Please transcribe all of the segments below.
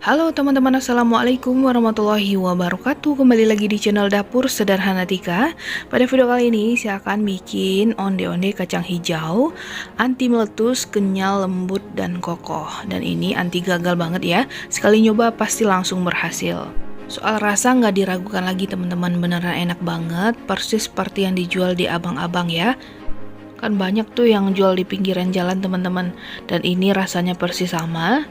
Halo teman-teman, Assalamualaikum warahmatullahi wabarakatuh. Kembali lagi di channel Dapur Sederhana Tika. Pada video kali ini saya akan bikin onde-onde kacang hijau anti meletus, kenyal, lembut, dan kokoh. Dan ini anti gagal banget ya. Sekali nyoba pasti langsung berhasil. Soal rasa nggak diragukan lagi teman-teman, beneran enak banget. Persis seperti yang dijual di abang-abang ya. Kan banyak tuh yang jual di pinggiran jalan teman-teman. Dan ini rasanya persis sama.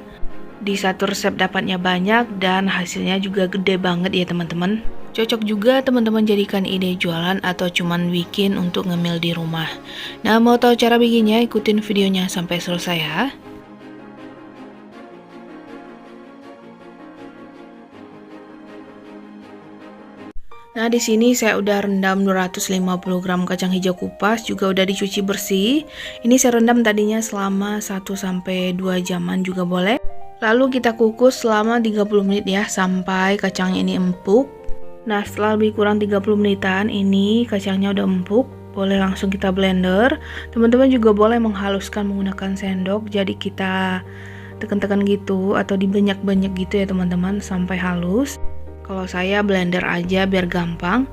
Di satu resep dapatnya banyak dan hasilnya juga gede banget ya teman-teman. Cocok juga teman-teman jadikan ide jualan atau cuman bikin untuk ngemil di rumah. Nah, mau tahu cara bikinnya? Ikutin videonya sampai selesai ya. Nah, di sini saya udah rendam 250 gram kacang hijau kupas, juga udah dicuci bersih. Ini saya rendam tadinya selama 1-2 jaman juga boleh. Lalu kita kukus selama 30 menit ya, sampai kacangnya ini empuk. Nah, setelah lebih kurang 30 menitan, ini kacangnya udah empuk. Boleh langsung kita blender. Teman-teman juga boleh menghaluskan menggunakan sendok. Jadi kita tekan-tekan gitu, atau dibanyak-banyak gitu ya teman-teman, sampai halus. Kalau saya blender aja biar gampang.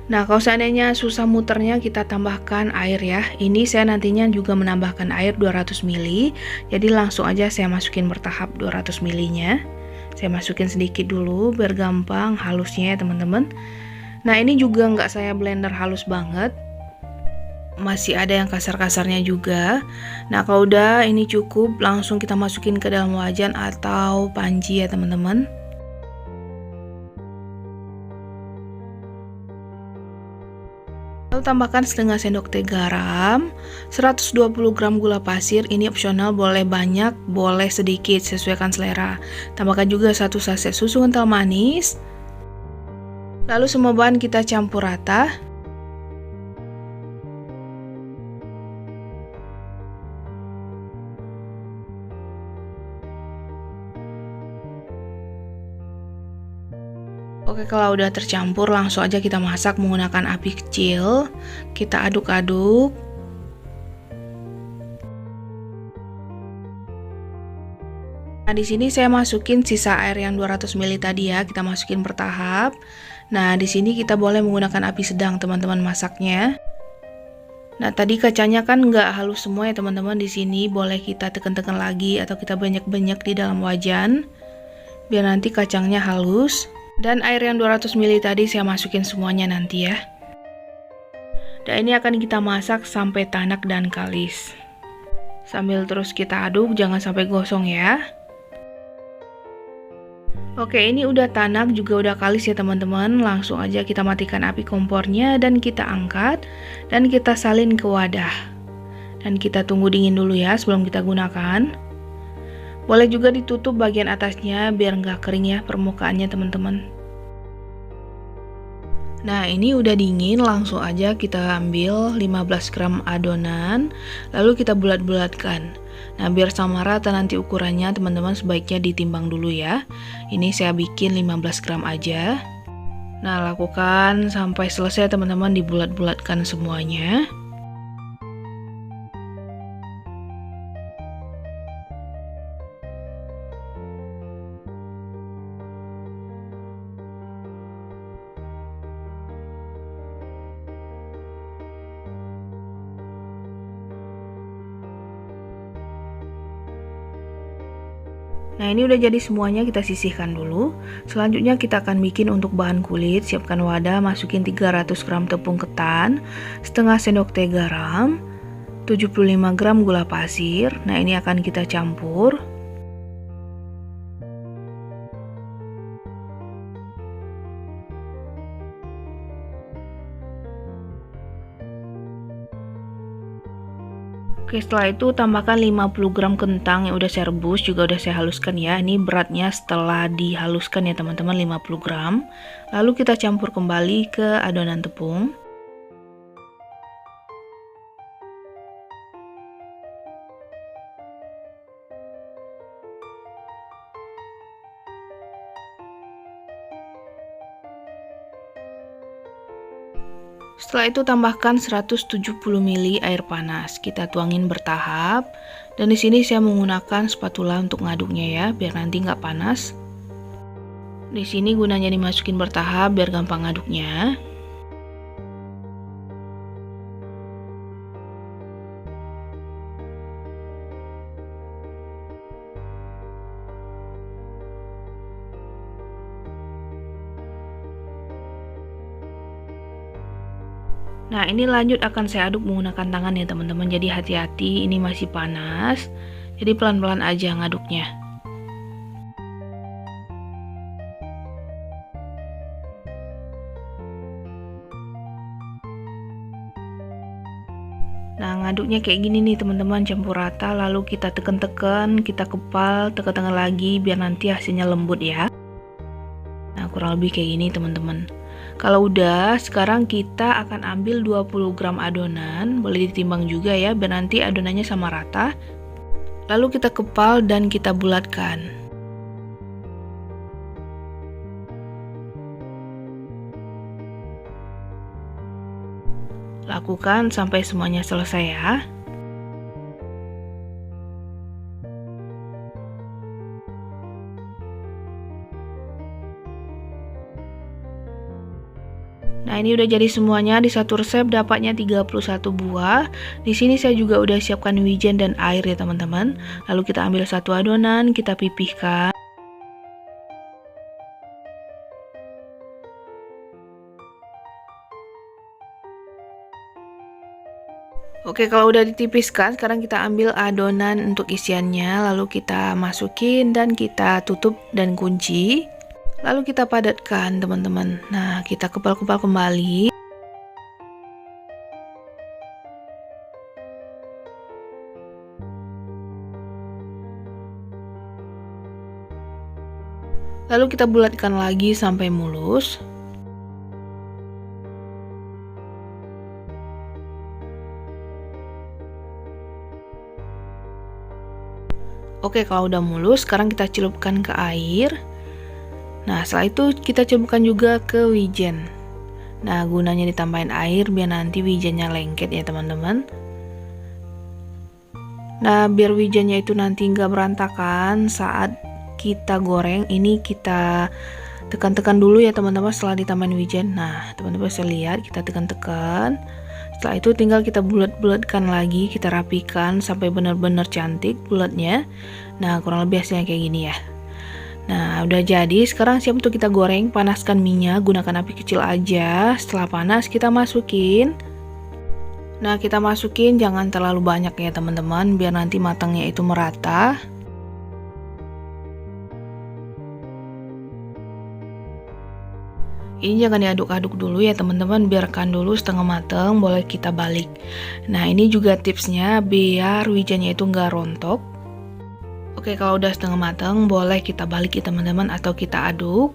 Nah, kalau seandainya susah muternya, kita tambahkan air ya. Ini saya nantinya juga menambahkan air 200 ml. Jadi langsung aja saya masukin bertahap 200 ml-nya. Saya masukin sedikit dulu biar gampang halusnya ya teman-teman. Nah, ini juga nggak saya blender halus banget. Masih ada yang kasar-kasarnya juga. Nah, kalau udah ini cukup, langsung kita masukin ke dalam wajan atau panci ya teman-teman. Lalu tambahkan setengah sendok teh garam, 120 gram gula pasir, ini opsional, boleh banyak, boleh sedikit, sesuaikan selera. Tambahkan juga 1 saset susu kental manis. Lalu semua bahan kita campur rata. Oke, kalau udah tercampur langsung aja kita masak menggunakan api kecil. Kita aduk-aduk. Nah, di sini saya masukin sisa air yang 200 ml tadi ya, kita masukin bertahap. Nah, di sini kita boleh menggunakan api sedang teman-teman masaknya. Nah, tadi kacangnya kan nggak halus semua ya teman-teman. Di sini boleh kita tekan-tekan lagi atau kita banyak-banyak di dalam wajan biar nanti kacangnya halus. Dan air yang 200 ml tadi saya masukin semuanya nanti ya. Dan ini akan kita masak sampai tanak dan kalis. Sambil terus kita aduk, jangan sampai gosong ya. Oke, ini udah tanak juga udah kalis ya teman-teman. Langsung aja kita matikan api kompornya dan kita angkat dan kita salin ke wadah. Dan kita tunggu dingin dulu ya sebelum kita gunakan. Boleh juga ditutup bagian atasnya biar nggak kering ya permukaannya teman-teman. Nah, ini udah dingin, langsung aja kita ambil 15 gram adonan, lalu kita bulat-bulatkan. Nah, biar sama rata nanti ukurannya teman-teman sebaiknya ditimbang dulu ya. Ini saya bikin 15 gram aja. Nah, lakukan sampai selesai teman-teman, dibulat-bulatkan semuanya. Nah, ini udah jadi semuanya, kita sisihkan dulu. Selanjutnya kita akan bikin untuk bahan kulit. Siapkan wadah, masukin 300 gram tepung ketan, setengah sendok teh garam, 75 gram gula pasir. Nah, ini akan kita campur. Oke, setelah itu tambahkan 50 gram kentang yang udah saya rebus, juga udah saya haluskan ya. Ini beratnya setelah dihaluskan ya teman-teman, 50 gram. Lalu kita campur kembali ke adonan tepung. Setelah itu tambahkan 170 ml air panas. Kita tuangin bertahap. Dan di sini saya menggunakan spatula untuk ngaduknya ya, biar nanti nggak panas. Di sini gunanya dimasukin bertahap biar gampang ngaduknya. Nah, ini lanjut akan saya aduk menggunakan tangan ya teman-teman. Jadi hati-hati, ini masih panas. Jadi pelan-pelan aja ngaduknya. Nah, ngaduknya kayak gini nih teman-teman, campur rata, lalu kita tekan-tekan, kita kepal, tekan-tekan lagi biar nanti hasilnya lembut ya. Nah, kurang lebih kayak gini teman-teman. Kalau udah, sekarang kita akan ambil 20 gram adonan, boleh ditimbang juga ya, biar nanti adonannya sama rata. Lalu kita kepal dan kita bulatkan. Lakukan sampai semuanya selesai ya. Nah, ini udah jadi semuanya. Di satu resep dapatnya 31 buah. Di sini saya juga udah siapkan wijen dan air ya teman-teman. Lalu kita ambil satu adonan, kita pipihkan. Oke, kalau udah ditipiskan, sekarang kita ambil adonan untuk isiannya, lalu kita masukin dan kita tutup dan kunci. Lalu kita padatkan teman-teman. Nah, kita kepal-kepal kembali. Lalu kita bulatkan lagi sampai mulus. Oke, kalau udah mulus, sekarang kita celupkan ke air. Nah, setelah itu kita celupkan juga ke wijen. Nah, gunanya ditambahin air biar nanti wijennya lengket ya teman-teman. Nah, biar wijennya itu nanti nggak berantakan saat kita goreng, ini kita tekan-tekan dulu ya teman-teman setelah ditambahin wijen. Nah, teman-teman bisa lihat kita tekan-tekan. Setelah itu tinggal kita bulat-bulatkan lagi, kita rapikan sampai benar-benar cantik bulatnya. Nah, kurang lebih hasilnya kayak gini ya. Nah, udah jadi. Sekarang siap untuk kita goreng. Panaskan minyak, gunakan api kecil aja. Setelah panas, kita masukin. Nah, kita masukin jangan terlalu banyak ya teman-teman, biar nanti matangnya itu merata. Ini jangan diaduk-aduk dulu ya teman-teman, biarkan dulu setengah matang, boleh kita balik. Nah, ini juga tipsnya biar wijennya itu nggak rontok. Oke, kalau udah setengah matang, boleh kita balik ya teman-teman, atau kita aduk.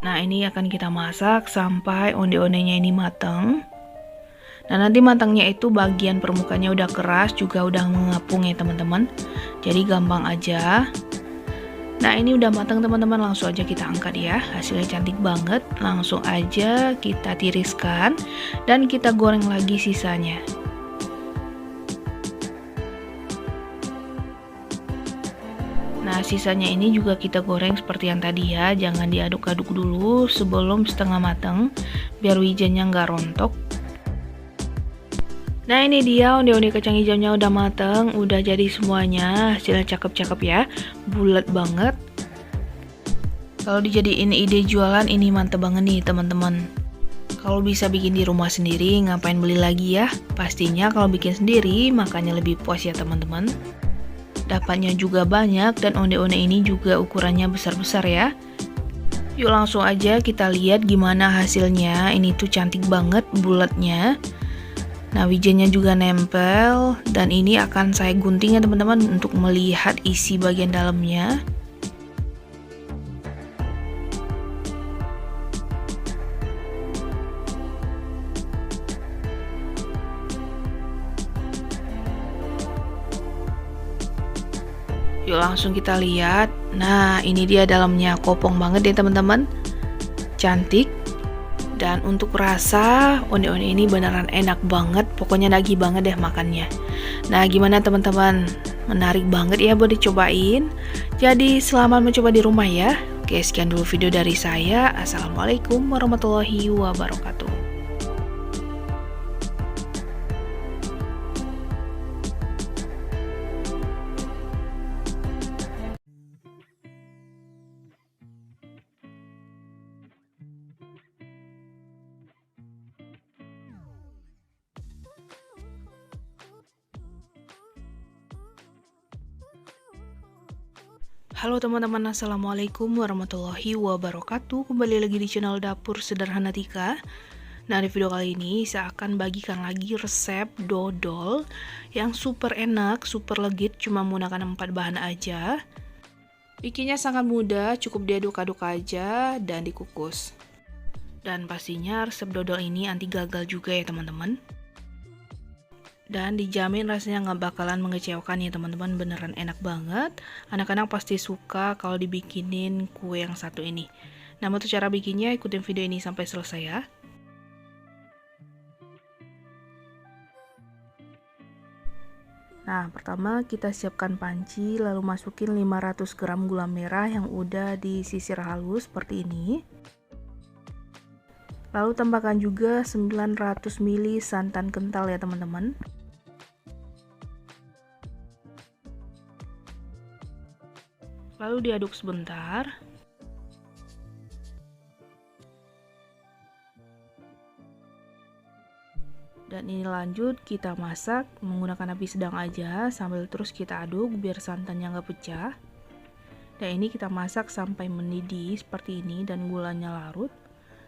Nah, ini akan kita masak sampai onde-ondenya ini matang. Nah, nanti matangnya itu bagian permukaannya udah keras, juga udah mengapung ya teman-teman. Jadi gampang aja. Nah, ini udah matang teman-teman, langsung aja kita angkat ya. Hasilnya cantik banget. Langsung aja kita tiriskan dan kita goreng lagi sisanya. Nah, sisanya ini juga kita goreng seperti yang tadi ya. Jangan diaduk-aduk dulu sebelum setengah matang, biar wijennya nggak rontok. Nah, ini dia onde-onde kacang hijaunya udah mateng, udah jadi semuanya. Hasilnya cakep-cakep ya, bulat banget. Kalau dijadiin ide jualan, ini mantep banget nih teman-teman. Kalau bisa bikin di rumah sendiri, ngapain beli lagi ya? Pastinya kalau bikin sendiri, makannya lebih puas ya teman-teman. Dapatnya juga banyak dan onde-onde ini juga ukurannya besar-besar ya. Yuk langsung aja kita lihat gimana hasilnya. Ini tuh cantik banget bulatnya. Nah, wijennya juga nempel dan ini akan saya gunting ya teman-teman untuk melihat isi bagian dalamnya. Yuk langsung kita lihat. Nah, ini dia dalamnya, kopong banget ya teman-teman. Cantik. Dan untuk rasa, onde-onde ini beneran enak banget. Pokoknya nagih banget deh makannya. Nah, gimana teman-teman? Menarik banget ya buat dicobain. Jadi selamat mencoba di rumah ya. Oke, sekian dulu video dari saya. Assalamualaikum warahmatullahi wabarakatuh. Halo teman-teman, assalamualaikum warahmatullahi wabarakatuh. Kembali lagi di channel Dapur Sederhana Tika. Nah, di video kali ini saya akan bagikan lagi resep dodol yang super enak, super legit, cuma menggunakan 4 bahan aja. Bikinnya sangat mudah, cukup diaduk-aduk aja dan dikukus. Dan pastinya resep dodol ini anti gagal juga ya teman-teman. Dan dijamin rasanya nggak bakalan mengecewakan ya teman-teman, beneran enak banget. Anak-anak pasti suka kalau dibikinin kue yang satu ini. Nah, untuk cara bikinnya ikutin video ini sampai selesai ya. Nah, pertama kita siapkan panci, lalu masukin 500 gram gula merah yang udah disisir halus seperti ini. Lalu tambahkan juga 900 ml santan kental ya teman-teman. Lalu diaduk sebentar. Dan ini lanjut kita masak menggunakan api sedang aja sambil terus kita aduk biar santannya nggak pecah. Dan ini kita masak sampai mendidih seperti ini dan gulanya larut.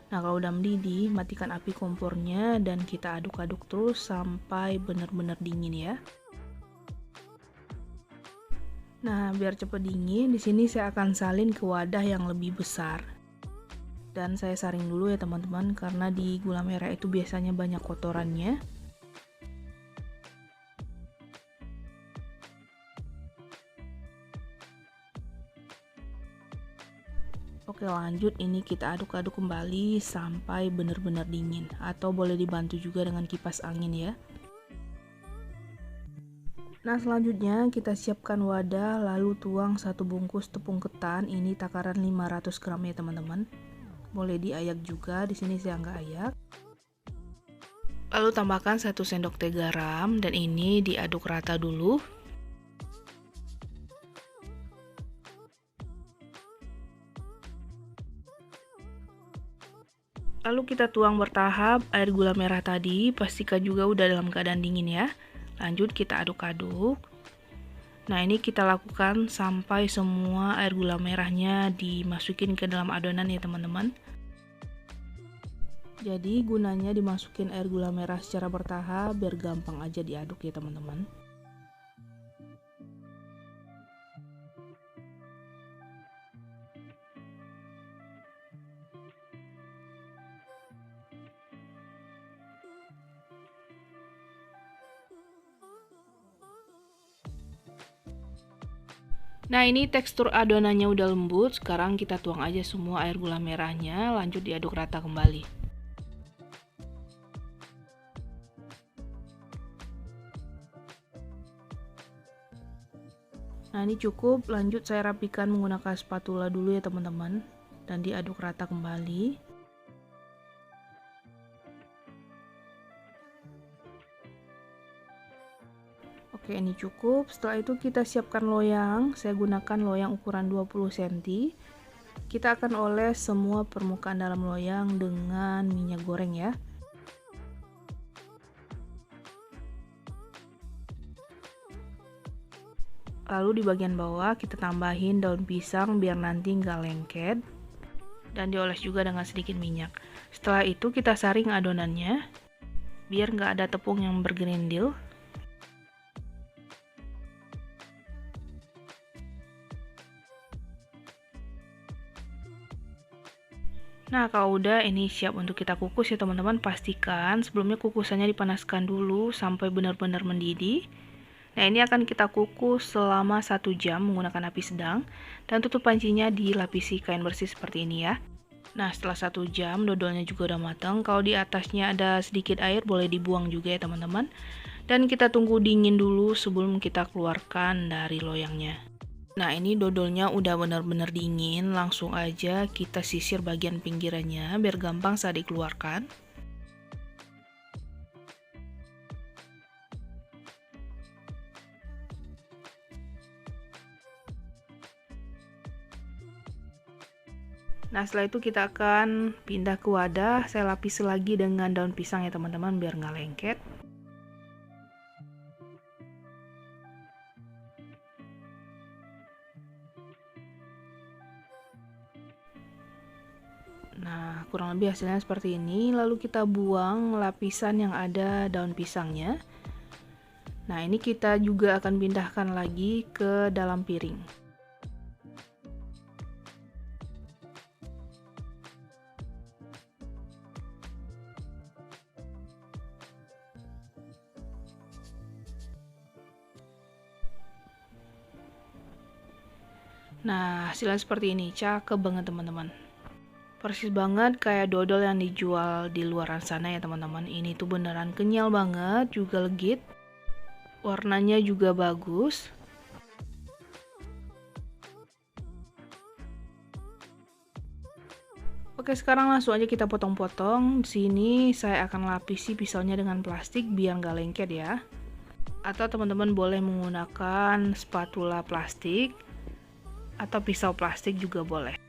Nah, kalau udah mendidih, matikan api kompornya dan kita aduk-aduk terus sampai benar-benar dingin ya. Nah, biar cepet dingin, di sini saya akan salin ke wadah yang lebih besar. Dan saya saring dulu ya teman-teman, karena di gula merah itu biasanya banyak kotorannya. Oke, lanjut, ini kita aduk-aduk kembali sampai benar-benar dingin, atau boleh dibantu juga dengan kipas angin ya. Nah, selanjutnya kita siapkan wadah, lalu tuang 1 bungkus tepung ketan, ini takaran 500 gram ya teman-teman. Boleh diayak juga, di sini saya nggak ayak. Lalu tambahkan 1 sendok teh garam dan ini diaduk rata dulu. Lalu kita tuang bertahap air gula merah tadi, pastikan juga udah dalam keadaan dingin ya. Lanjut kita aduk-aduk. Nah, ini kita lakukan sampai semua air gula merahnya dimasukin ke dalam adonan ya teman-teman. Jadi gunanya dimasukin air gula merah secara bertahap biar gampang aja diaduk ya teman-teman. Nah, ini tekstur adonannya udah lembut. Sekarang kita tuang aja semua air gula merahnya, lanjut diaduk rata kembali. Nah, ini cukup. Lanjut saya rapikan menggunakan spatula dulu ya teman-teman, dan diaduk rata kembali. Oke, ini cukup. Setelah itu kita siapkan loyang. Saya gunakan loyang ukuran 20 cm. Kita akan oles semua permukaan dalam loyang dengan minyak goreng ya. Lalu di bagian bawah kita tambahin daun pisang biar nanti nggak lengket. Dan dioles juga dengan sedikit minyak. Setelah itu kita saring adonannya biar nggak ada tepung yang bergerindil. Nah, kalau udah ini siap untuk kita kukus ya teman-teman, pastikan sebelumnya kukusannya dipanaskan dulu sampai benar-benar mendidih. Nah, ini akan kita kukus selama 1 jam menggunakan api sedang dan tutup pancinya dilapisi kain bersih seperti ini ya. Nah, setelah 1 jam dodolnya juga udah matang. Kalau di atasnya ada sedikit air boleh dibuang juga ya teman-teman. Dan kita tunggu dingin dulu sebelum kita keluarkan dari loyangnya. Nah, ini dodolnya udah benar-benar dingin, langsung aja kita sisir bagian pinggirannya biar gampang saat dikeluarkan. Nah, setelah itu kita akan pindah ke wadah. Saya lapisi lagi dengan daun pisang ya teman-teman biar nggak lengket. Nah, kurang lebih hasilnya seperti ini. Lalu kita buang lapisan yang ada daun pisangnya. Nah, ini kita juga akan pindahkan lagi ke dalam piring. Nah, hasilnya seperti ini. Cakep banget teman-teman. Persis banget kayak dodol yang dijual di luaran sana ya teman-teman. Ini tuh beneran kenyal banget, juga legit. Warnanya juga bagus. Oke, sekarang langsung aja kita potong-potong. Di sini saya akan lapisi pisaunya dengan plastik biar nggak lengket ya. Atau teman-teman boleh menggunakan spatula plastik atau pisau plastik juga boleh.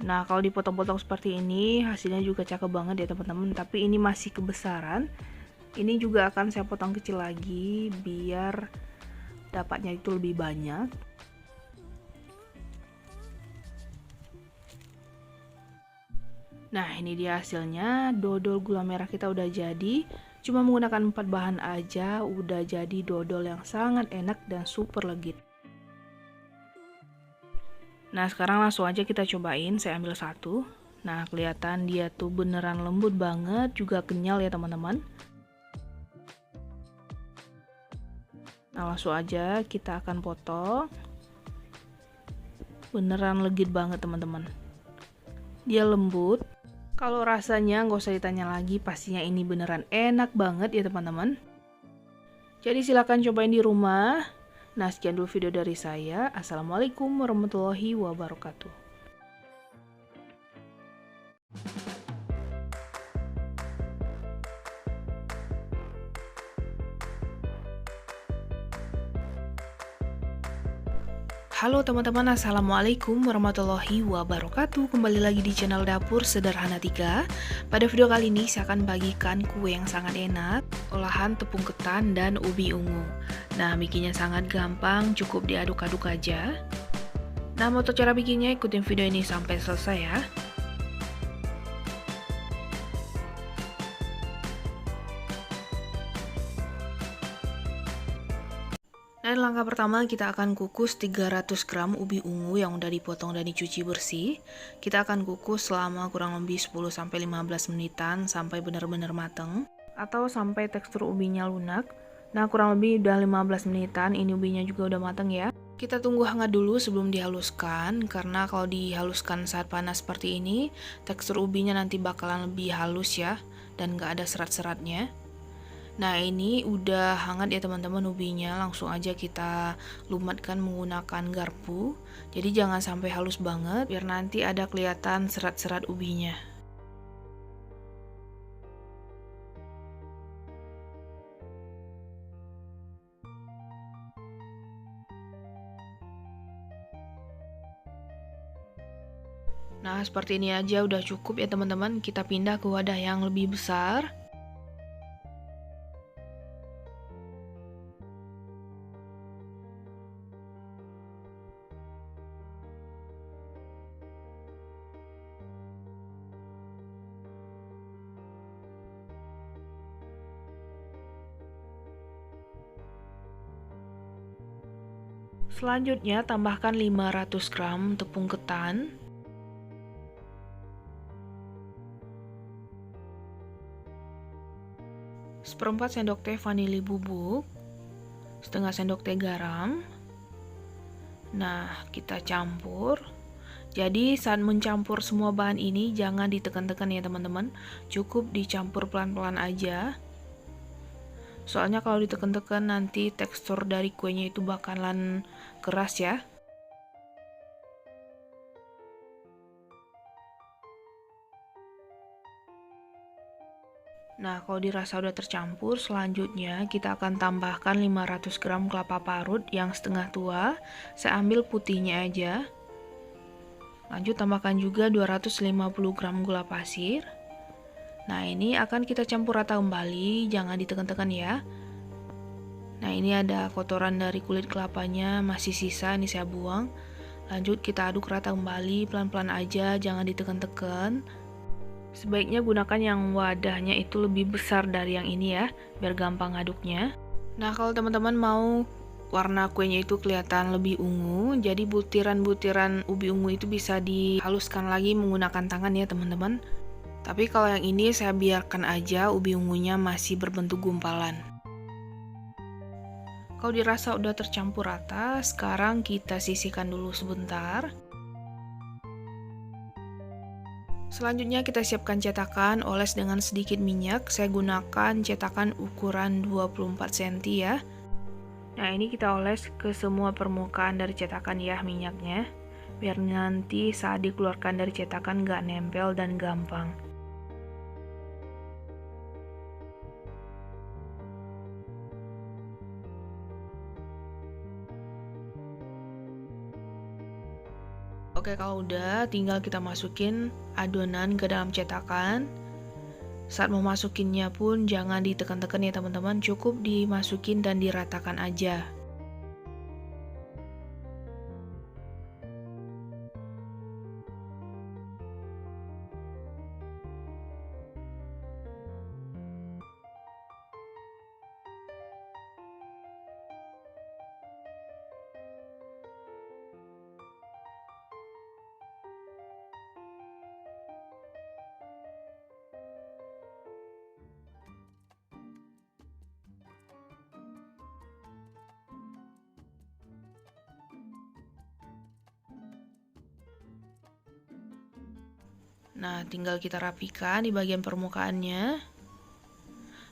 Nah, kalau dipotong-potong seperti ini, hasilnya juga cakep banget ya teman-teman. Tapi ini masih kebesaran. Ini juga akan saya potong kecil lagi, biar dapatnya itu lebih banyak. Nah, ini dia hasilnya. Dodol gula merah kita udah jadi. Cuma menggunakan 4 bahan aja, udah jadi dodol yang sangat enak dan super legit. Nah, sekarang langsung aja kita cobain. Saya ambil satu. Nah, kelihatan dia tuh beneran lembut banget, juga kenyal ya teman-teman. Nah, langsung aja kita akan potong. Beneran legit banget teman-teman. Dia lembut. Kalau rasanya nggak usah ditanya lagi, pastinya ini beneran enak banget ya teman-teman. Jadi silahkan cobain di rumah. Nah, sekian dulu video dari saya. Assalamualaikum warahmatullahi wabarakatuh. Halo teman-teman, assalamualaikum warahmatullahi wabarakatuh. Kembali lagi di channel Dapur Sederhana 3. Pada video kali ini saya akan bagikan kue yang sangat enak, olahan tepung ketan dan ubi ungu. Nah, bikinnya sangat gampang, cukup diaduk-aduk aja. Nah, untuk cara bikinnya ikutin video ini sampai selesai ya. Dan langkah pertama kita akan kukus 300 gram ubi ungu yang udah dipotong dan dicuci bersih. Kita akan kukus selama kurang lebih 10-15 menitan sampai benar-benar mateng atau sampai tekstur ubinya lunak. Nah, kurang lebih udah 15 menitan, ini ubinya juga udah mateng ya. Kita tunggu hangat dulu sebelum dihaluskan, karena kalau dihaluskan saat panas seperti ini, tekstur ubinya nanti bakalan lebih halus ya, dan gak ada serat-seratnya. Nah, ini udah hangat ya teman-teman ubinya, langsung aja kita lumatkan menggunakan garpu. Jadi jangan sampai halus banget, biar nanti ada kelihatan serat-serat ubinya. Nah, seperti ini aja udah cukup ya teman-teman. Kita pindah ke wadah yang lebih besar. Selanjutnya tambahkan 500 gram tepung ketan, seperempat sendok teh vanili bubuk, setengah sendok teh garam. Nah, kita campur. Jadi saat mencampur semua bahan ini jangan ditekan-tekan ya teman-teman, cukup dicampur pelan-pelan aja. Soalnya kalau ditekan-tekan nanti tekstur dari kuenya itu bakalan keras ya. Nah, kalau dirasa udah tercampur, selanjutnya kita akan tambahkan 500 gram kelapa parut yang setengah tua. Saya ambil putihnya aja. Lanjut tambahkan juga 250 gram gula pasir. Nah, ini akan kita campur rata kembali, jangan ditekan-tekan ya. Nah, ini ada kotoran dari kulit kelapanya, masih sisa, ini saya buang. Lanjut kita aduk rata kembali, pelan-pelan aja, jangan ditekan-tekan. Sebaiknya gunakan yang wadahnya itu lebih besar dari yang ini ya, biar gampang aduknya. Nah, kalau teman-teman mau warna kuenya itu kelihatan lebih ungu, jadi butiran-butiran ubi ungu itu bisa dihaluskan lagi menggunakan tangan ya teman-teman. Tapi kalau yang ini saya biarkan aja ubi ungunya masih berbentuk gumpalan. Kalau dirasa udah tercampur rata, sekarang kita sisihkan dulu sebentar. Selanjutnya kita siapkan cetakan, oles dengan sedikit minyak. Saya gunakan cetakan ukuran 24 cm ya. Nah, ini kita oles ke semua permukaan dari cetakan ya minyaknya, biar nanti saat dikeluarkan dari cetakan nggak nempel dan gampang. Oke, kalau udah tinggal kita masukin adonan ke dalam cetakan. Saat memasukinnya pun jangan ditekan-tekan ya teman-teman, cukup dimasukin dan diratakan aja. Nah, tinggal kita rapikan di bagian permukaannya.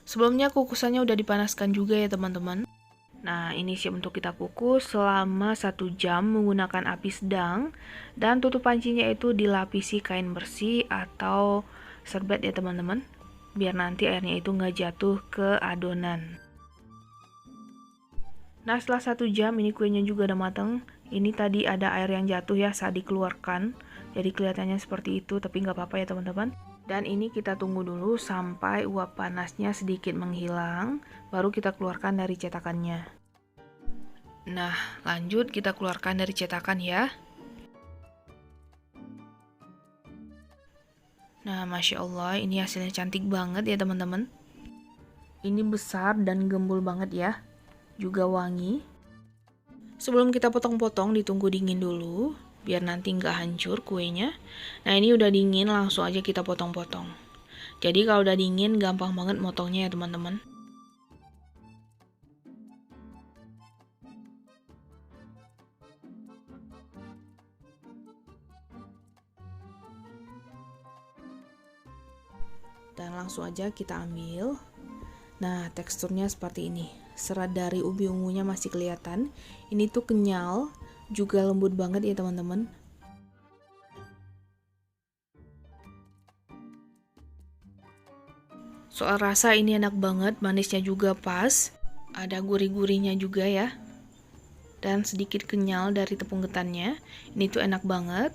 Sebelumnya kukusannya udah dipanaskan juga ya teman-teman. Nah, ini siap untuk kita kukus selama 1 jam menggunakan api sedang. Dan tutup pancinya itu dilapisi kain bersih atau serbet ya teman-teman, biar nanti airnya itu nggak jatuh ke adonan. Nah, setelah 1 jam ini kuenya juga udah mateng. Ini tadi ada air yang jatuh ya saat dikeluarkan, jadi kelihatannya seperti itu, tapi nggak apa-apa ya teman-teman. Dan ini kita tunggu dulu sampai uap panasnya sedikit menghilang, baru kita keluarkan dari cetakannya. Nah, lanjut kita keluarkan dari cetakan ya. Nah, Masya Allah, ini hasilnya cantik banget ya teman-teman. Ini besar dan gembul banget ya, juga wangi. Sebelum kita potong-potong, ditunggu dingin dulu, biar nanti nggak hancur kuenya. Nah, ini udah dingin, langsung aja kita potong-potong. Jadi kalau udah dingin, gampang banget motongnya ya teman-teman. Dan langsung aja kita ambil. Nah, teksturnya seperti ini. Serat dari ubi ungunya masih kelihatan. Ini tuh kenyal, juga lembut banget ya teman-teman. Soal rasa ini enak banget, manisnya juga pas. Ada gurih-gurihnya juga ya. Dan sedikit kenyal dari tepung ketannya. Ini tuh enak banget.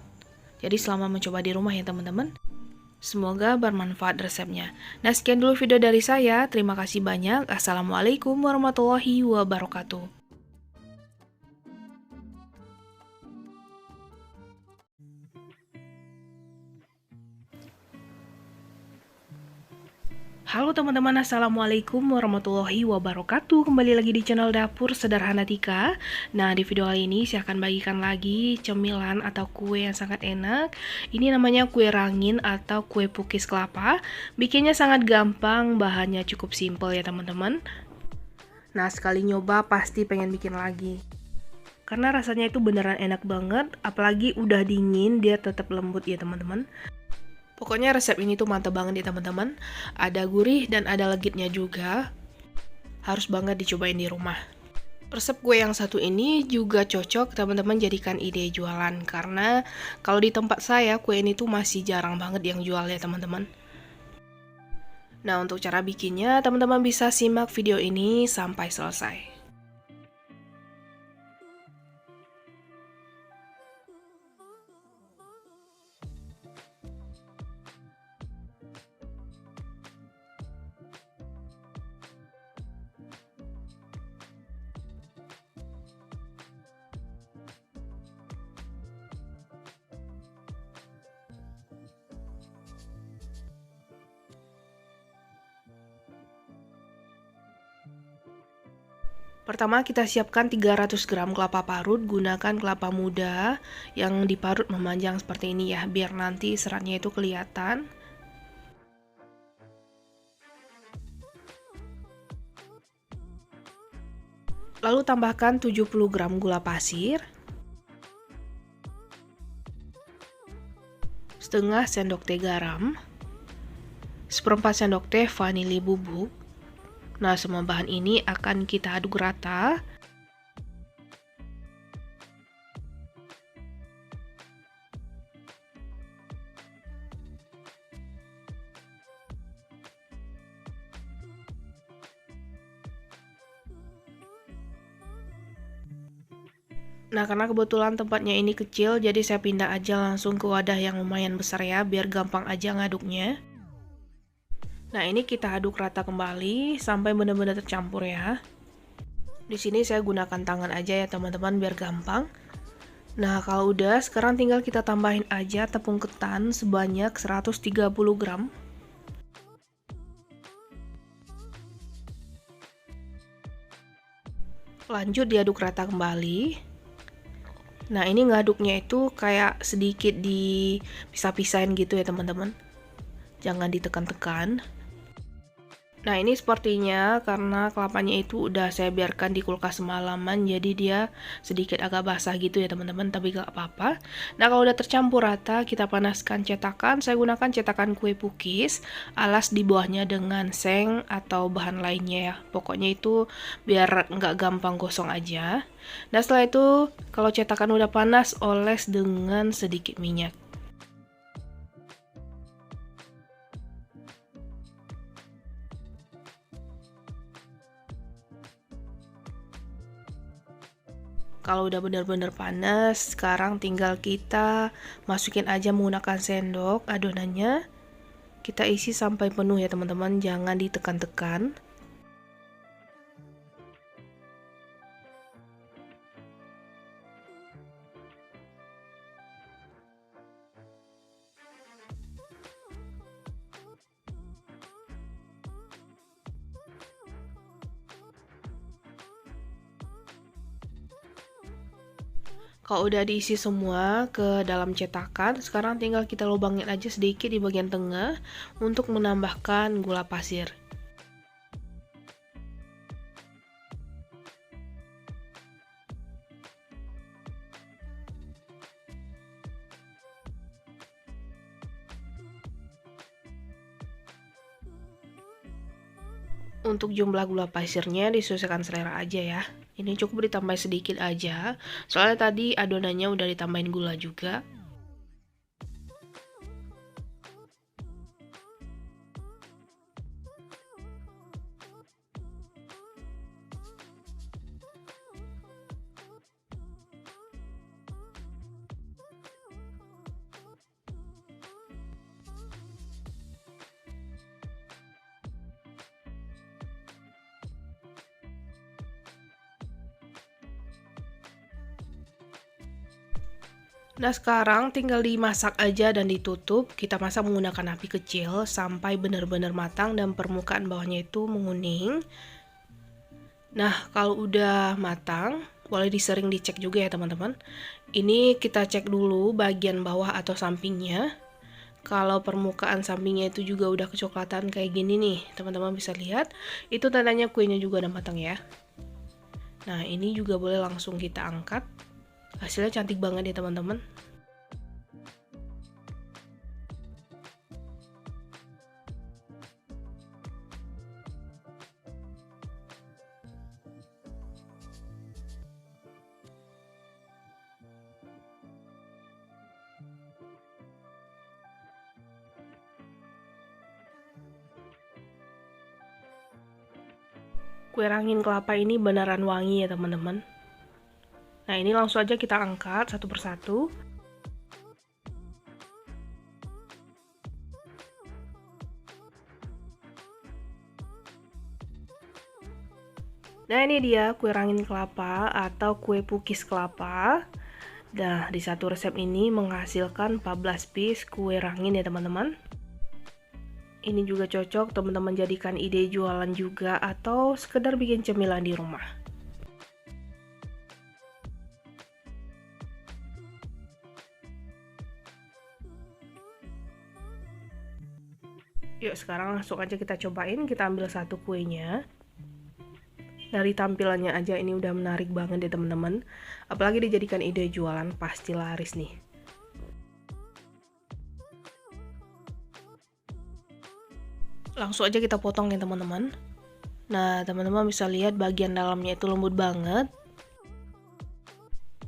Jadi selama mencoba di rumah ya teman-teman, semoga bermanfaat resepnya. Nah, sekian dulu video dari saya. Terima kasih banyak. Assalamualaikum warahmatullahi wabarakatuh. Halo teman-teman, Assalamualaikum warahmatullahi wabarakatuh. Kembali lagi di channel Dapur Sederhana Tika. Nah, di video kali ini saya akan bagikan lagi cemilan atau kue yang sangat enak. Ini namanya kue rangin atau kue pukis kelapa. Bikinnya sangat gampang, bahannya cukup simple ya teman-teman. Nah, sekali nyoba pasti pengen bikin lagi. Karena rasanya itu beneran enak banget, apalagi udah dingin dia tetap lembut ya teman-teman. Pokoknya resep ini tuh mantap banget ya teman-teman. Ada gurih dan ada legitnya juga. Harus banget dicobain di rumah. Resep kue yang satu ini juga cocok teman-teman jadikan ide jualan. Karena kalau di tempat saya kue ini tuh masih jarang banget yang jual ya teman-teman. Nah, untuk cara bikinnya teman-teman bisa simak video ini sampai selesai. Pertama kita siapkan 300 gram kelapa parut, gunakan kelapa muda yang diparut memanjang seperti ini ya, biar nanti seratnya itu kelihatan. Lalu tambahkan 70 gram gula pasir, setengah sendok teh garam, seperempat sendok teh vanili bubuk. Nah, semua bahan ini akan kita aduk rata. Nah, karena kebetulan tempatnya ini kecil, jadi saya pindah aja langsung ke wadah yang lumayan besar ya, biar gampang aja ngaduknya. Nah, ini kita aduk rata kembali sampai benar-benar tercampur ya. Di sini saya gunakan tangan aja ya teman-teman biar gampang. Nah, kalau udah, sekarang tinggal kita tambahin aja tepung ketan sebanyak 130 gram. Lanjut diaduk rata kembali. Nah, ini ngaduknya itu kayak sedikit dipisah-pisahin gitu ya teman-teman. Jangan ditekan-tekan. Nah, ini sepertinya karena kelapanya itu udah saya biarkan di kulkas semalaman, jadi dia sedikit agak basah gitu ya teman-teman, tapi gak apa-apa. Nah, kalau udah tercampur rata, kita panaskan cetakan. Saya gunakan cetakan kue pukis, alas di bawahnya dengan seng atau bahan lainnya ya. Pokoknya itu biar nggak gampang gosong aja. Nah, setelah itu kalau cetakan udah panas, oles dengan sedikit minyak. Kalau udah benar-benar panas, sekarang tinggal kita masukin aja menggunakan sendok adonannya. Kita isi sampai penuh ya teman-teman, jangan ditekan-tekan. Kalau udah diisi semua ke dalam cetakan, sekarang tinggal kita lubangin aja sedikit di bagian tengah untuk menambahkan gula pasir. Untuk jumlah gula pasirnya disesuaikan selera aja ya. Ini cukup ditambah sedikit aja, soalnya tadi adonannya udah ditambahin gula juga. Nah, sekarang tinggal dimasak aja dan ditutup. Kita masak menggunakan api kecil sampai benar-benar matang dan permukaan bawahnya itu menguning. Nah, kalau udah matang, boleh disering dicek juga ya teman-teman. Ini kita cek dulu bagian bawah atau sampingnya. Kalau permukaan sampingnya itu juga udah kecoklatan kayak gini nih, teman-teman bisa lihat. Itu tandanya kuenya juga udah matang ya. Nah, ini juga boleh langsung kita angkat. Hasilnya cantik banget ya teman-teman. Kue rangin kelapa ini beneran wangi ya teman-teman. Nah, ini langsung aja kita angkat satu persatu. Nah, ini dia kue rangin kelapa atau kue pukis kelapa. Nah, di satu resep ini menghasilkan 14 piece kue rangin ya teman-teman. Ini juga cocok teman-teman jadikan ide jualan juga atau sekedar bikin cemilan di rumah. Yuk, sekarang langsung aja kita cobain. Kita ambil satu kuenya. Dari tampilannya aja ini udah menarik banget ya teman-teman. Apalagi dijadikan ide jualan, pasti laris nih. Langsung aja kita potong ya teman-teman. Nah, teman-teman bisa lihat bagian dalamnya itu lembut banget.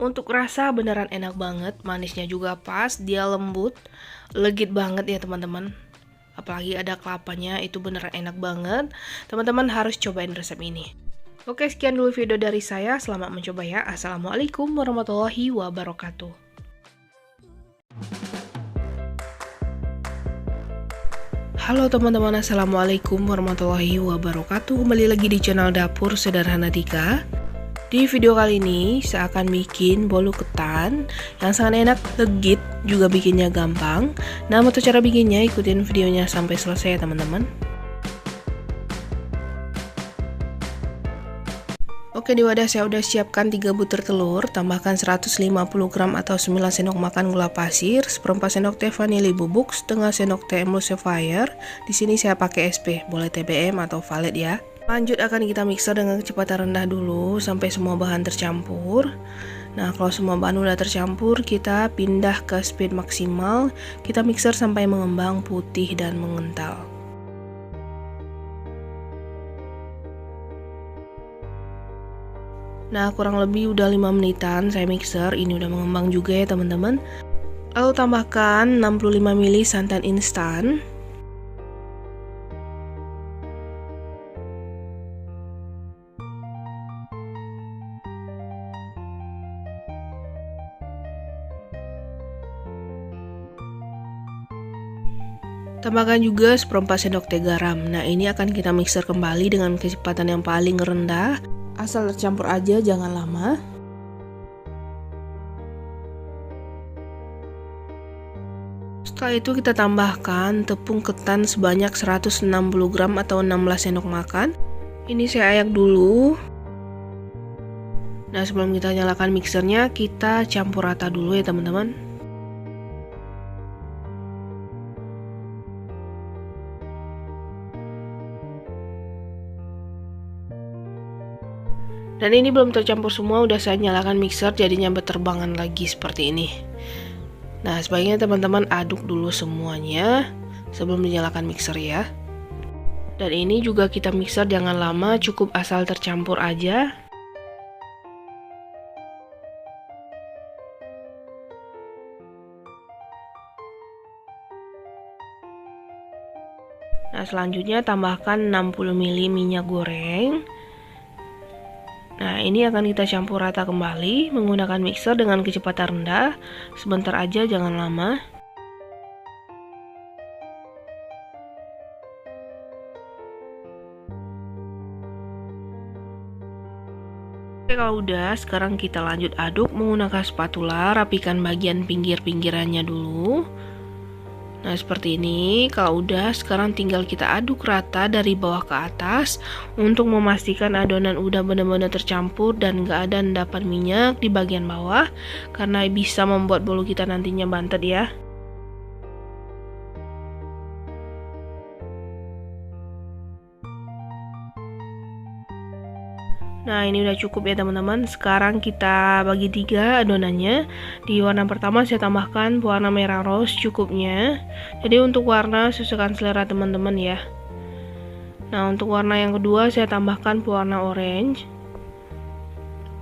Untuk rasa beneran enak banget, manisnya juga pas, dia lembut, legit banget ya teman-teman. Apalagi ada kelapanya, itu beneran enak banget. Teman-teman harus cobain resep ini. Oke, sekian dulu video dari saya. Selamat mencoba ya. Assalamualaikum warahmatullahi wabarakatuh. Halo teman-teman, assalamualaikum warahmatullahi wabarakatuh. Kembali lagi di channel Dapur Sederhana Tika. Di video kali ini saya akan bikin bolu ketan yang sangat enak, legit, juga bikinnya gampang. Nah, untuk cara bikinnya ikutin videonya sampai selesai ya teman-teman. Oke, di wadah saya udah siapkan 3 butir telur, tambahkan 150 gram atau 9 sendok makan gula pasir, seperempat sendok teh vanili bubuk, setengah sendok teh emulsifier. Di sini saya pakai SP, boleh TBM atau Valet ya. Lanjut akan kita mixer dengan kecepatan rendah dulu sampai semua bahan tercampur. Nah, kalau semua bahan udah tercampur, kita pindah ke speed maksimal. Kita mixer sampai mengembang putih dan mengental. Nah, kurang lebih udah 5 menitan saya mixer, ini udah mengembang juga ya teman-teman. Lalu tambahkan 65 ml santan instan. Tambahkan juga seperempat sendok teh garam. Nah, ini akan kita mixer kembali dengan kecepatan yang paling rendah. Asal tercampur aja, jangan lama. Setelah itu kita tambahkan tepung ketan sebanyak 160 gram atau 16 sendok makan. Ini saya ayak dulu. Nah, sebelum kita nyalakan mixernya, kita campur rata dulu ya teman-teman. Dan ini belum tercampur semua, udah saya nyalakan mixer jadinya berterbangan lagi seperti ini. Nah, sebaiknya teman-teman aduk dulu semuanya sebelum dinyalakan mixer ya. Dan ini juga kita mixer jangan lama, cukup asal tercampur aja. Nah, selanjutnya tambahkan 60 ml minyak goreng. Nah, ini akan kita campur rata kembali menggunakan mixer dengan kecepatan rendah. Sebentar aja, jangan lama. Oke, kalau udah, sekarang kita lanjut aduk menggunakan spatula, rapikan bagian pinggir-pinggirannya dulu. Nah, seperti ini. Kalau udah, sekarang tinggal kita aduk rata dari bawah ke atas untuk memastikan adonan udah benar-benar tercampur dan gak ada endapan minyak di bagian bawah, karena bisa membuat bolu kita nantinya bantet ya. Nah, ini udah cukup ya teman-teman. Sekarang kita bagi 3 adonannya. Di warna pertama saya tambahkan warna merah rose cukupnya. Jadi untuk warna sesuaikan selera teman-teman ya. Nah, untuk warna yang kedua saya tambahkan warna orange.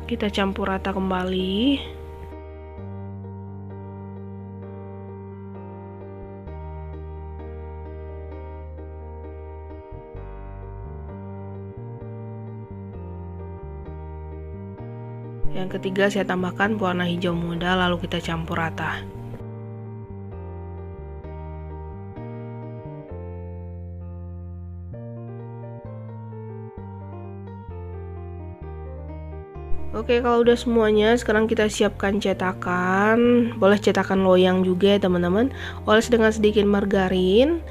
Kita campur rata kembali. Yang ketiga saya tambahkan warna hijau muda, lalu kita campur rata. Oke, kalau udah semuanya, sekarang kita siapkan cetakan. Boleh cetakan loyang juga ya teman-teman. Oles dengan sedikit margarin.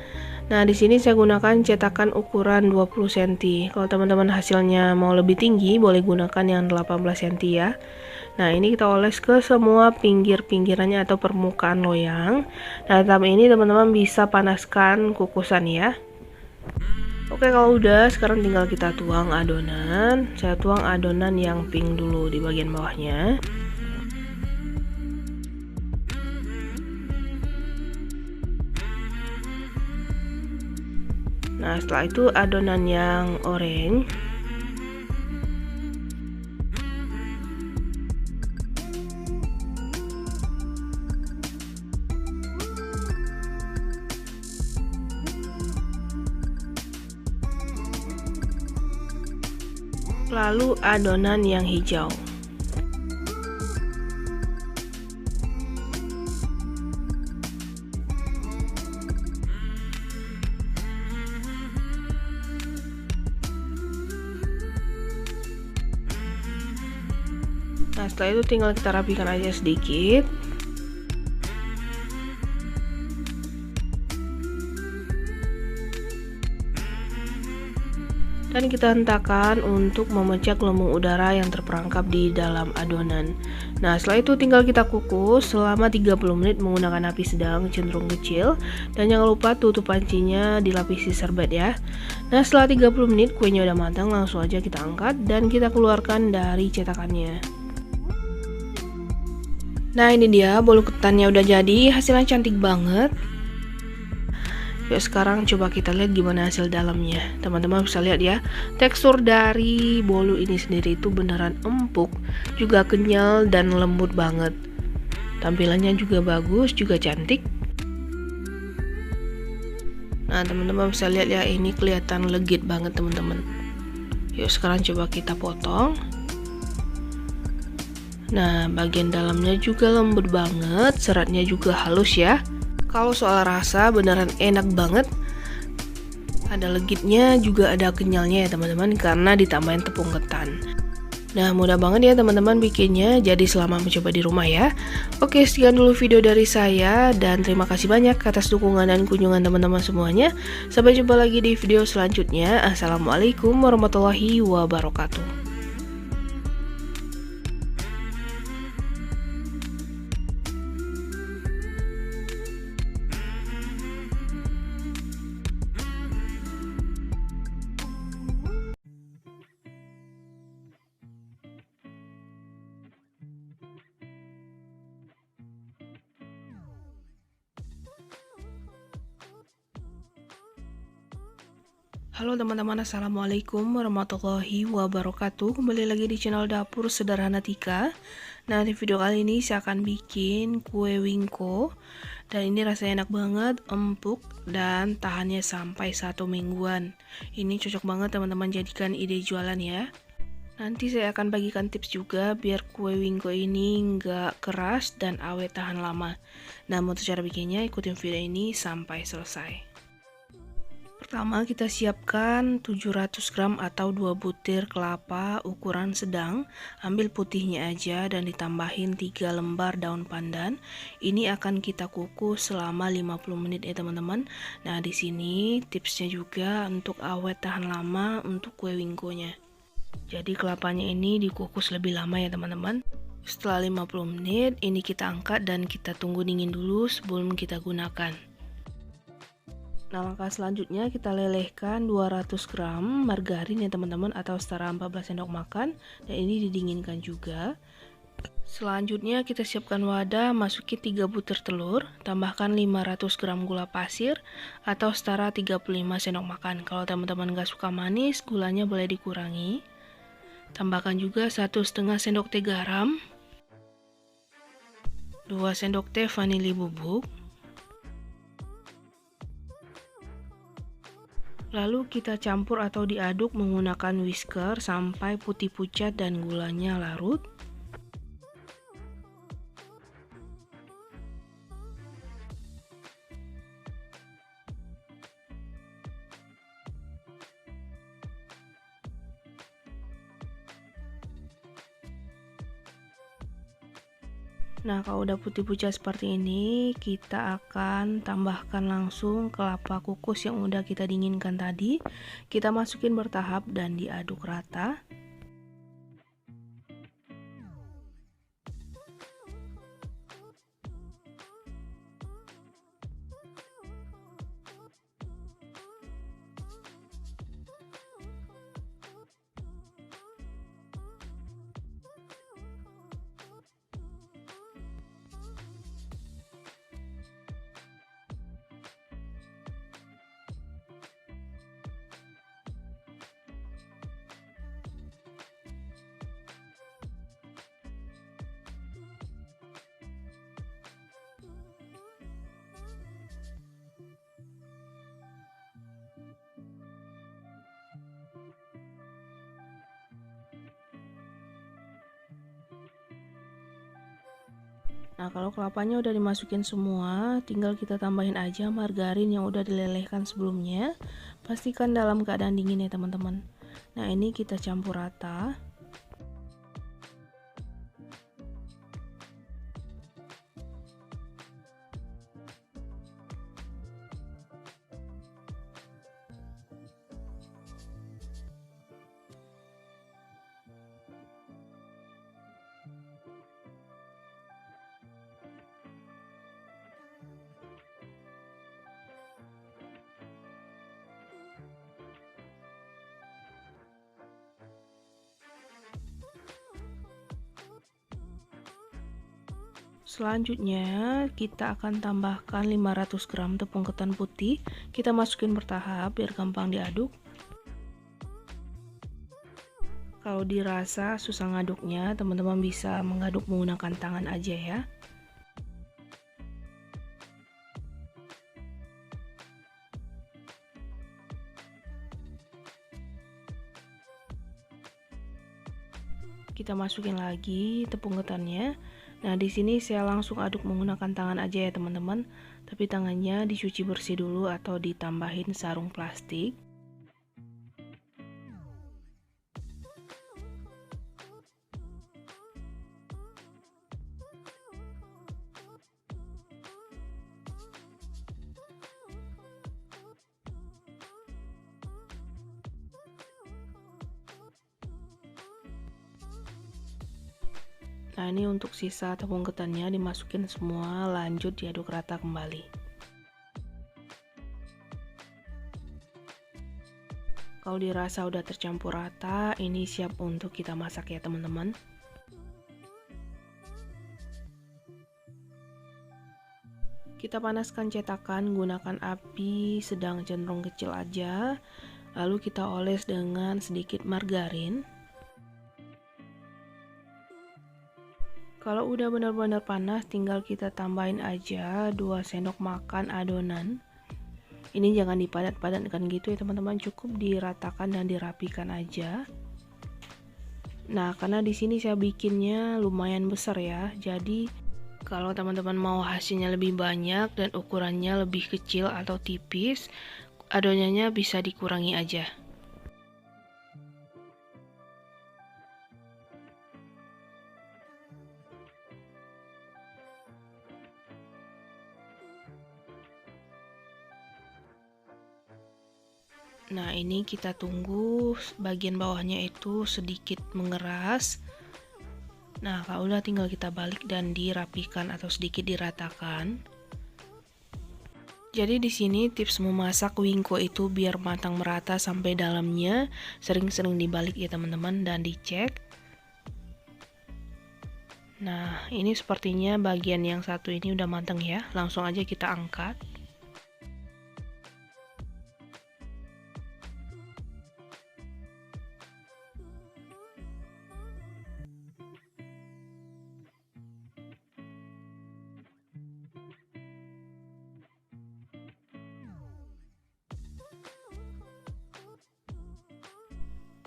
Nah, di sini saya gunakan cetakan ukuran 20 cm. Kalau teman-teman hasilnya mau lebih tinggi, boleh gunakan yang 18 cm ya. Nah, ini kita oles ke semua pinggir-pinggirannya atau permukaan loyang. Nah, tahap ini teman-teman bisa panaskan kukusan ya. Oke, kalau udah, sekarang tinggal kita tuang adonan. Saya tuang adonan yang pink dulu di bagian bawahnya. Nah, setelah itu adonan yang orange. Lalu adonan yang hijau. Nah, setelah itu tinggal kita rapikan aja sedikit. Dan kita hentakan untuk memecah gelembung udara yang terperangkap di dalam adonan. Nah, setelah itu tinggal kita kukus selama 30 menit menggunakan api sedang cenderung kecil. Dan jangan lupa tutup pancinya dilapisi serbet ya. Nah, setelah 30 menit kuenya udah matang, langsung aja kita angkat dan kita keluarkan dari cetakannya. Nah, ini dia bolu ketannya udah jadi, hasilnya cantik banget. Yuk sekarang coba kita lihat gimana hasil dalamnya. Teman-teman bisa lihat ya, tekstur dari bolu ini sendiri itu beneran empuk, juga kenyal dan lembut banget. Tampilannya juga bagus, juga cantik. Nah, teman-teman bisa lihat ya, ini kelihatan legit banget teman-teman. Yuk sekarang coba kita potong. Nah, bagian dalamnya juga lembut banget, seratnya juga halus ya. Kalau soal rasa beneran enak banget. Ada legitnya juga ada kenyalnya ya teman-teman, karena ditambahin tepung ketan. Nah, mudah banget ya teman-teman bikinnya, jadi selamat mencoba di rumah ya. Oke, sekian dulu video dari saya dan terima kasih banyak atas dukungan dan kunjungan teman-teman semuanya. Sampai jumpa lagi di video selanjutnya. Assalamualaikum warahmatullahi wabarakatuh. Halo teman-teman, assalamualaikum warahmatullahi wabarakatuh. Kembali lagi di channel Dapur Sederhana Tika. Nah, di video kali ini saya akan bikin kue wingko. Dan ini rasanya enak banget, empuk, dan tahannya sampai 1 mingguan. Ini cocok banget teman-teman jadikan ide jualan ya. Nanti saya akan bagikan tips juga biar kue wingko ini nggak keras dan awet tahan lama. Nah, untuk cara bikinnya ikutin video ini sampai selesai. Pertama kita siapkan 700 gram atau 2 butir kelapa ukuran sedang. Ambil putihnya aja dan ditambahin 3 lembar daun pandan. Ini akan kita kukus selama 50 menit ya teman-teman. Nah, di sini tipsnya juga untuk awet tahan lama untuk kue wingkonya. Jadi kelapanya ini dikukus lebih lama ya teman-teman. Setelah 50 menit ini kita angkat dan kita tunggu dingin dulu sebelum kita gunakan. Nah, langkah selanjutnya kita lelehkan 200 gram margarin ya teman-teman, atau setara 14 sendok makan, dan ini didinginkan juga. Selanjutnya kita siapkan wadah, masuki 3 butir telur, tambahkan 500 gram gula pasir atau setara 35 sendok makan. Kalau teman-teman gak suka manis, gulanya boleh dikurangi. Tambahkan juga 1,5 sendok teh garam, 2 sendok teh vanili bubuk. Lalu kita campur atau diaduk menggunakan whisker sampai putih pucat dan gulanya larut. Nah, kalau udah putih pucat seperti ini, kita akan tambahkan langsung kelapa kukus yang udah kita dinginkan tadi. Kita masukin bertahap dan diaduk rata. Nah, kalau kelapanya udah dimasukin semua, tinggal kita tambahin aja margarin yang udah dilelehkan sebelumnya. Pastikan dalam keadaan dingin ya teman-teman. Nah, ini kita campur rata. Selanjutnya kita akan tambahkan 500 gram tepung ketan putih. Kita masukin bertahap biar gampang diaduk. Kalau dirasa susah ngaduknya, teman-teman bisa mengaduk menggunakan tangan aja ya. Kita masukin lagi tepung ketannya. Nah, di sini saya langsung aduk menggunakan tangan aja ya teman-teman. Tapi tangannya dicuci bersih dulu atau ditambahin sarung plastik. Nah, ini untuk sisa tepung ketannya dimasukin semua, lanjut diaduk rata kembali. Kalau dirasa udah tercampur rata, ini siap untuk kita masak ya teman-teman. Kita panaskan cetakan, gunakan api sedang cenderung kecil aja. Lalu kita oles dengan sedikit margarin. Kalau udah benar-benar panas, tinggal kita tambahin aja 2 sendok makan adonan. Ini jangan dipadat-padatkan gitu ya teman-teman, cukup diratakan dan dirapikan aja. Nah, karena di sini saya bikinnya lumayan besar ya, jadi kalau teman-teman mau hasilnya lebih banyak dan ukurannya lebih kecil atau tipis, adonannya bisa dikurangi aja. Nah, ini kita tunggu bagian bawahnya itu sedikit mengeras. Nah, kalau udah tinggal kita balik dan dirapikan atau sedikit diratakan. Jadi di sini tips memasak wingko itu biar matang merata sampai dalamnya, sering-sering dibalik ya teman-teman dan dicek. Nah, ini sepertinya bagian yang satu ini udah matang ya. Langsung aja kita angkat.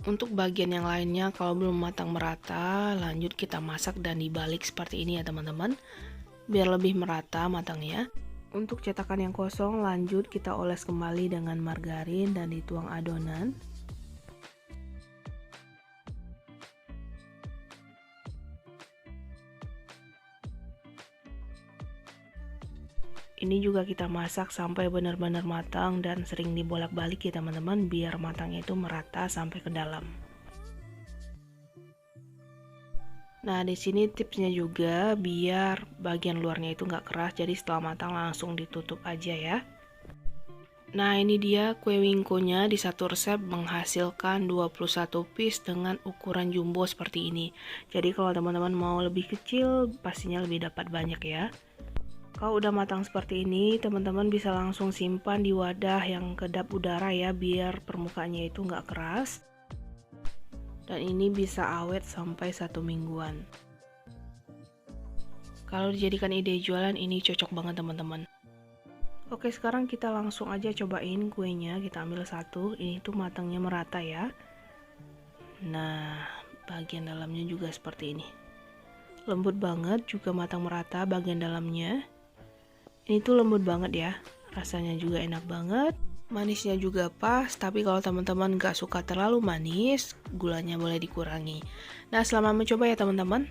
Untuk bagian yang lainnya kalau belum matang merata, lanjut kita masak dan dibalik seperti ini ya teman-teman, biar lebih merata matangnya. Untuk cetakan yang kosong, lanjut kita oles kembali dengan margarin dan dituang adonan. Ini juga kita masak sampai benar-benar matang dan sering dibolak-balik ya teman-teman, biar matangnya itu merata sampai ke dalam. Nah, di sini tipsnya juga biar bagian luarnya itu nggak keras, jadi setelah matang langsung ditutup aja ya. Nah, ini dia kue wingkonya. Di satu resep menghasilkan 21 piece dengan ukuran jumbo seperti ini. Jadi kalau teman-teman mau lebih kecil, pastinya lebih dapat banyak ya. Kalau udah matang seperti ini, teman-teman bisa langsung simpan di wadah yang kedap udara ya, biar permukaannya itu nggak keras. Dan ini bisa awet sampai 1 mingguan. Kalau dijadikan ide jualan, ini cocok banget teman-teman. Oke, sekarang kita langsung aja cobain kuenya. Kita ambil satu, ini tuh matangnya merata ya. Nah, bagian dalamnya juga seperti ini. Lembut banget, juga matang merata bagian dalamnya. Ini tuh lembut banget ya, rasanya juga enak banget, manisnya juga pas, tapi kalau teman-teman gak suka terlalu manis, gulanya boleh dikurangi. Nah, selamat mencoba ya teman-teman.